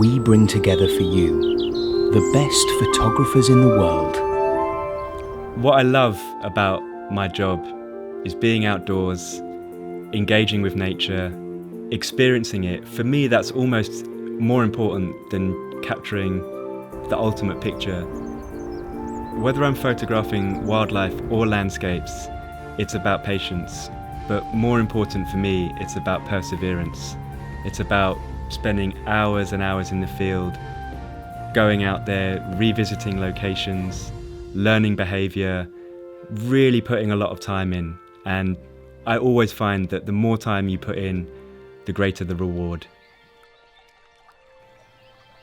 we bring together for you the best photographers in the world. What I love about my job is being outdoors, engaging with nature, experiencing it. For me, that's almost more important than capturing the ultimate picture. Whether I'm photographing wildlife or landscapes, it's about patience. But more important for me, it's about perseverance. It's about spending hours and hours in the field, going out there, revisiting locations, learning behavior, really putting a lot of time in. And I always find that the more time you put in, the greater the reward.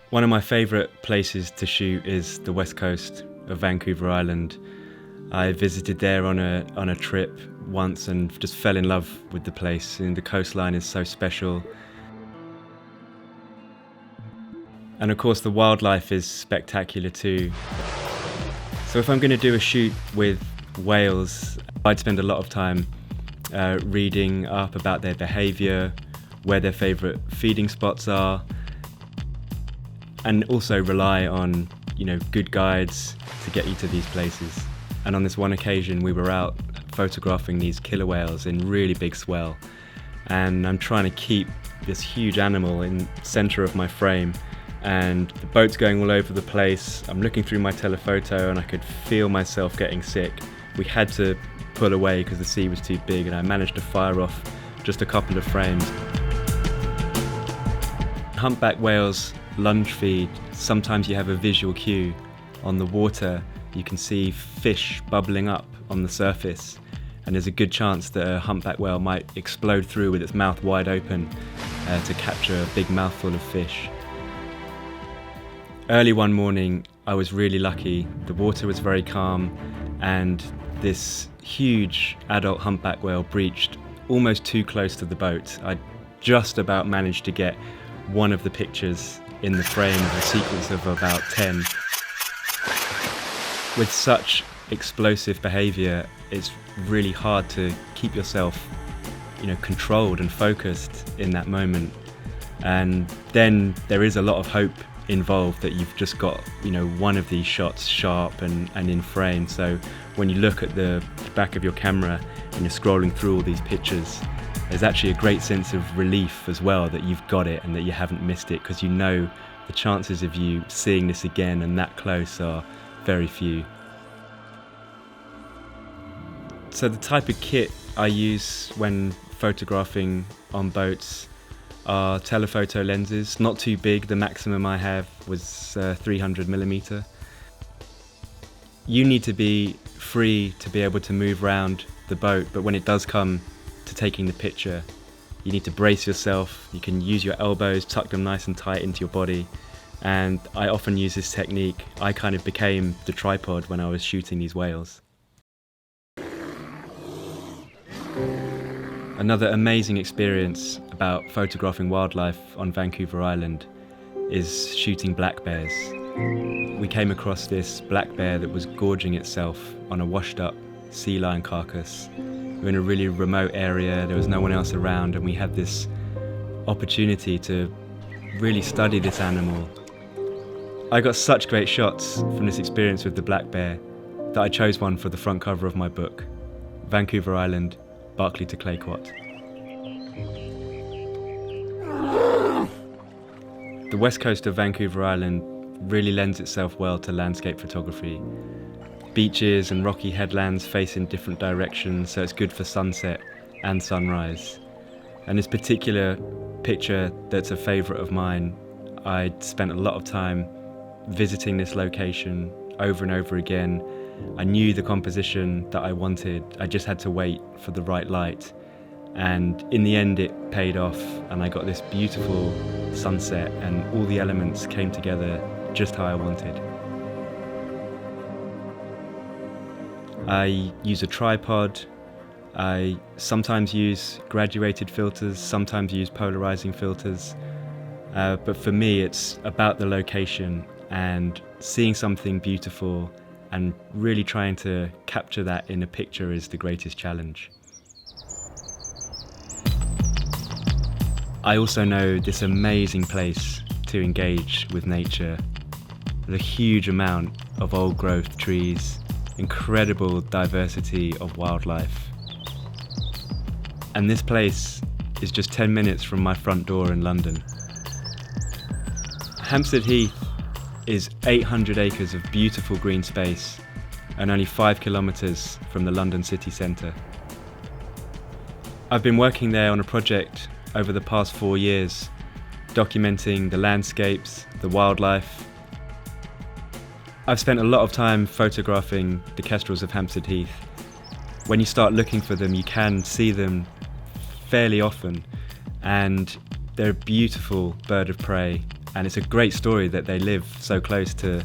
One of my favourite places to shoot is the west coast of Vancouver Island. I visited there on a trip once and just fell in love with the place, and the coastline is so special. And of course the wildlife is spectacular too. So if I'm going to do a shoot with whales, I'd spend a lot of time reading up about their behaviour, where their favourite feeding spots are, and also rely on, good guides to get you to these places. And on this one occasion we were out photographing these killer whales in really big swell, and I'm trying to keep this huge animal in the centre of my frame, and the boat's going all over the place. I'm looking through my telephoto and I could feel myself getting sick. We had to pull away because the sea was too big, and I managed to fire off just a couple of frames. Humpback whales lunge feed. Sometimes you have a visual cue. On the water you can see fish bubbling up on the surface, and there's a good chance that a humpback whale might explode through with its mouth wide open to capture a big mouthful of fish. Early one morning I was really lucky. The water was very calm, and this huge adult humpback whale breached almost too close to the boat. I just about managed to get one of the pictures in the frame of a sequence of about 10. With such explosive behaviour, it's really hard to keep yourself, controlled and focused in that moment. And then there is a lot of hope involved that you've just got, one of these shots sharp and in frame. So when you look at the back of your camera and you're scrolling through all these pictures, there's actually a great sense of relief as well that you've got it and that you haven't missed it, because the chances of you seeing this again and that close are very few. So the type of kit I use when photographing on boats are telephoto lenses, not too big. The maximum I have was 300mm. You need to be free to be able to move around the boat, but when it does come to taking the picture, you need to brace yourself. You can use your elbows, tuck them nice and tight into your body, and I often use this technique. I kind of became the tripod when I was shooting these whales. Another amazing experience about photographing wildlife on Vancouver Island is shooting black bears. We came across this black bear that was gorging itself on a washed up sea lion carcass. We were in a really remote area, there was no one else around, and we had this opportunity to really study this animal. I got such great shots from this experience with the black bear that I chose one for the front cover of my book, Vancouver Island, Barclay to Clayquot. The west coast of Vancouver Island really lends itself well to landscape photography. Beaches and rocky headlands face in different directions, so it's good for sunset and sunrise. And this particular picture that's a favourite of mine, I'd spent a lot of time visiting this location over and over again. I knew the composition that I wanted, I just had to wait for the right light. And in the end it paid off, and I got this beautiful sunset and all the elements came together just how I wanted. I use a tripod, I sometimes use graduated filters, sometimes use polarizing filters, but for me it's about the location and seeing something beautiful and really trying to capture that in a picture is the greatest challenge. I also know this amazing place to engage with nature. There's a huge amount of old growth trees, incredible diversity of wildlife. And this place is just 10 minutes from my front door in London. Hampstead Heath is 800 acres of beautiful green space and only 5 kilometres from the London city centre. I've been working there on a project over the past 4 years, documenting the landscapes, the wildlife. I've spent a lot of time photographing the kestrels of Hampstead Heath. When you start looking for them, you can see them fairly often, and they're a beautiful bird of prey, and it's a great story that they live so close to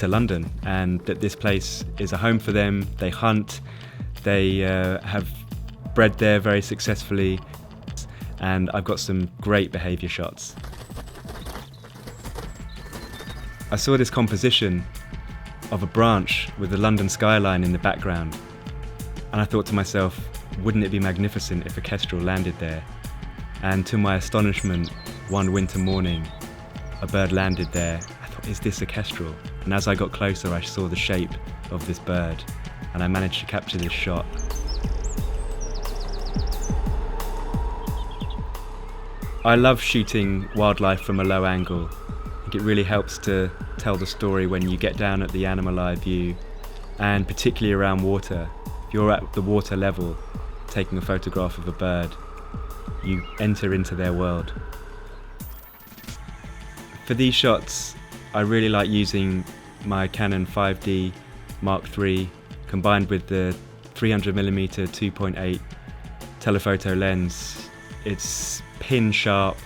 London, and that this place is a home for them. They hunt, they have bred there very successfully, and I've got some great behaviour shots. I saw this composition of a branch with the London skyline in the background, and I thought to myself, wouldn't it be magnificent if a kestrel landed there? And to my astonishment, one winter morning, a bird landed there. I thought, is this a kestrel? And as I got closer, I saw the shape of this bird, and I managed to capture this shot. I love shooting wildlife from a low angle. I think it really helps to tell the story when you get down at the animal eye view, and particularly around water. If you're at the water level taking a photograph of a bird, you enter into their world. For these shots, I really like using my Canon 5D Mark III combined with the 300mm 2.8 telephoto lens. It's pin sharp,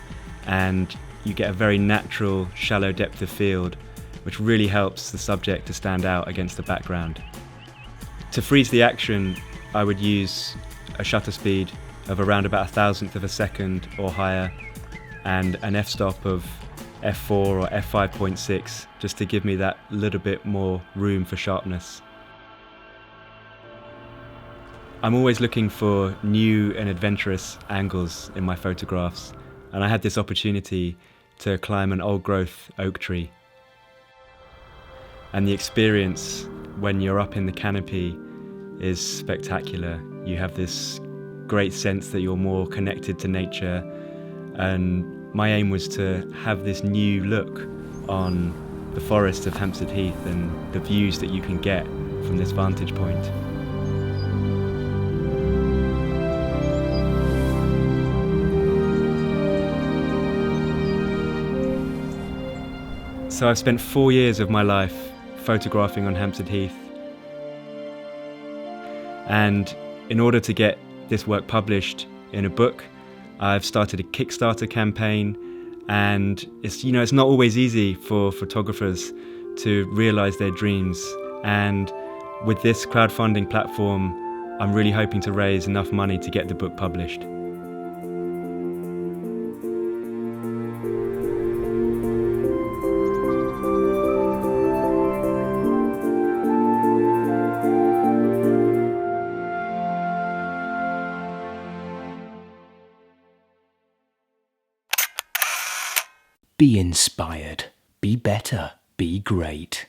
and you get a very natural, shallow depth of field, which really helps the subject to stand out against the background. To freeze the action, I would use a shutter speed of around about 1,000th of a second or higher, and an f-stop of f4 or f5.6, just to give me that little bit more room for sharpness. I'm always looking for new and adventurous angles in my photographs, and I had this opportunity to climb an old growth oak tree. And the experience when you're up in the canopy is spectacular. You have this great sense that you're more connected to nature, and my aim was to have this new look on the forest of Hampstead Heath and the views that you can get from this vantage point. So I've spent 4 years of my life photographing on Hampstead Heath, and in order to get this work published in a book, I've started a Kickstarter campaign, and it's not always easy for photographers to realise their dreams, and with this crowdfunding platform I'm really hoping to raise enough money to get the book published. Be inspired. Be better. Be great.